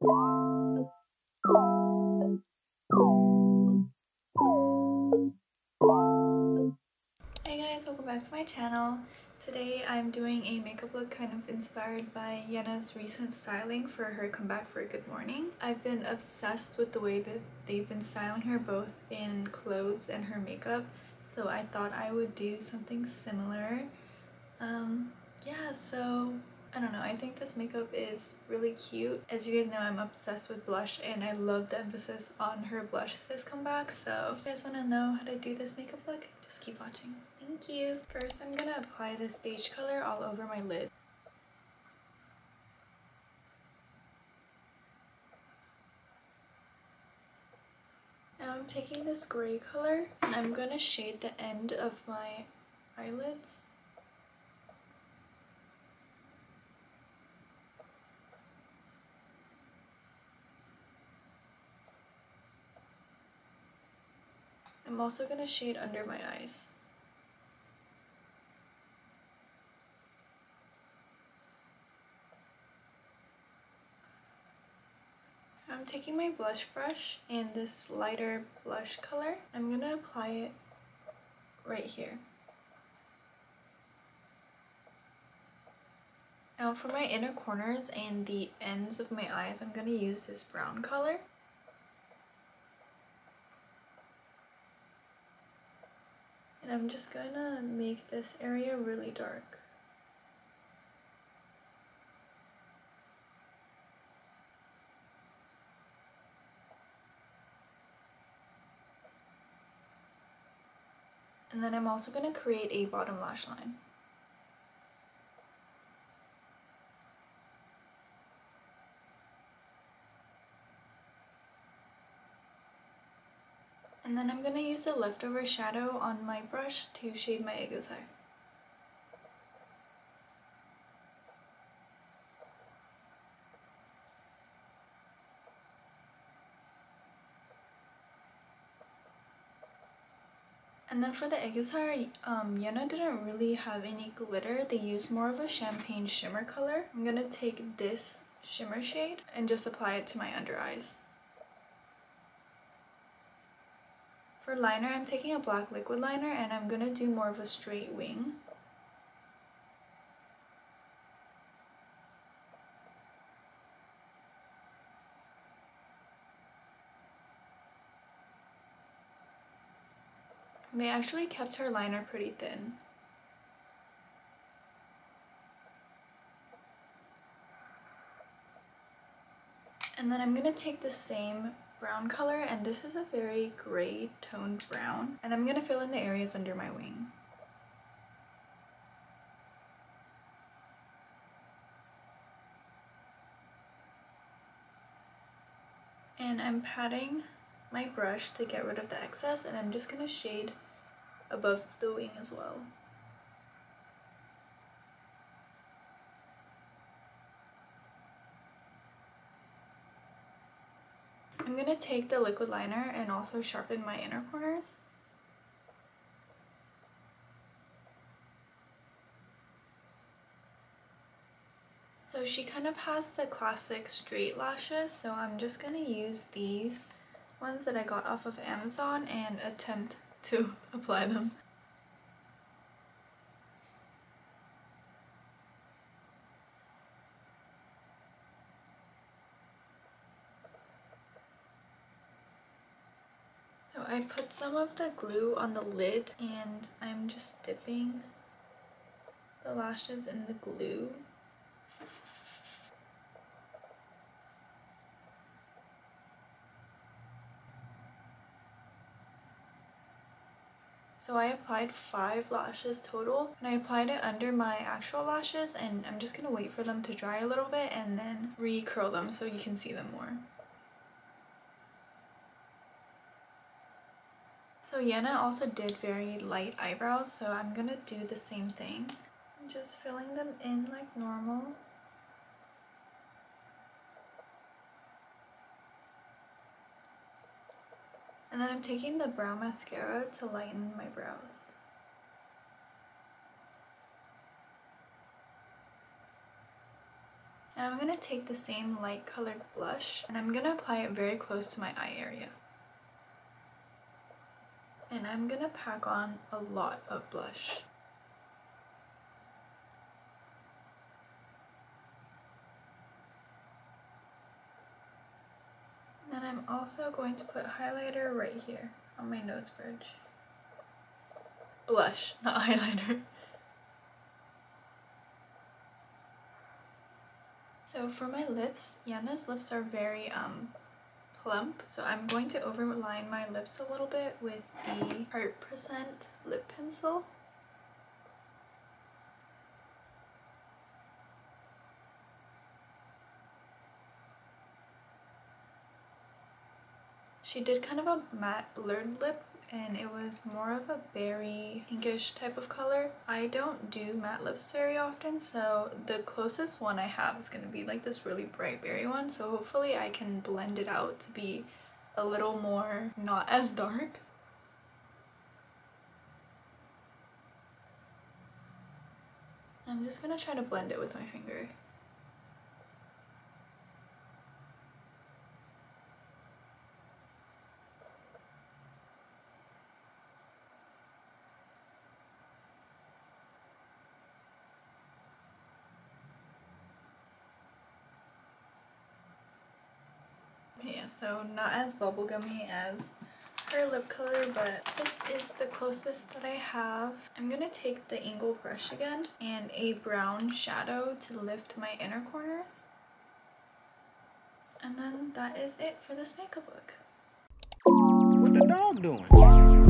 Hey guys, welcome back to my channel. Today I'm doing a makeup look kind of inspired by Yena's recent styling for her comeback for Good Morning. I've been obsessed with the way that they've been styling her both in clothes and her makeup, so I thought I would do something similar. Yeah, so I don't know, I think this makeup is really cute. As you guys know, I'm obsessed with blush and I love the emphasis on her blush this comeback, so if you guys want to know how to do this makeup look, just keep watching. Thank you! First, I'm gonna apply this beige color all over my lid. Now I'm taking this gray color and I'm gonna shade the end of my eyelids. I'm also going to shade under my eyes. I'm taking my blush brush and this lighter blush color. I'm going to apply it right here. Now for my inner corners and the ends of my eyes, I'm going to use this brown color. And I'm just going to make this area really dark. And then I'm also going to create a bottom lash line. And then I'm going to use the leftover shadow on my brush to shade my 𝐾𝐽. And then for the 𝘀𝐽𝐻, Yena didn't really have any glitter. They used more of a champagne shimmer color. I'm going to take this shimmer shade and just apply it to my under eyes. For liner, I'm taking a black liquid liner and I'm going to do more of a straight wing. They actually kept her liner pretty thin. And then I'm going to take the same brown color, and this is a very gray toned brown, and I'm going to fill in the areas under my wing. And I'm patting my brush to get rid of the excess, and I'm just going to shade above the wing as well. I'm going to take the liquid liner and also sharpen my inner corners. So she kind of has the classic straight lashes, so I'm just going to use these ones that I got off of Amazon and attempt to apply them. So I put some of the glue on the lid and I'm just dipping the lashes in the glue. So I applied 5 lashes total, and I applied it under my actual lashes, and I'm just going to wait for them to dry a little bit and then re-curl them so you can see them more. So Yena also did very light eyebrows, so I'm going to do the same thing. I'm just filling them in like normal. And then I'm taking the brow mascara to lighten my brows. Now I'm gonna take the same light colored blush and I'm gonna apply it very close to my eye area. And I'm gonna pack on a lot of blush. Then I'm also going to put highlighter right here on my nose bridge. Blush, not highlighter. So for my lips, Yena's lips are very plump, so I'm going to overline my lips a little bit with the 100% lip pencil. She did kind of a matte blurred lip and it was more of a berry pinkish type of color. I don't do matte lips very often, so the closest one I have is going to be like this really bright berry one, so hopefully I can blend it out to be a little more not as dark. I'm just going to try to blend it with my finger. Yeah, so not as bubblegummy as her lip color, but this is the closest that I have. I'm gonna take the angle brush again and a brown shadow to lift my inner corners. And then that is it for this makeup look. What the dog doing?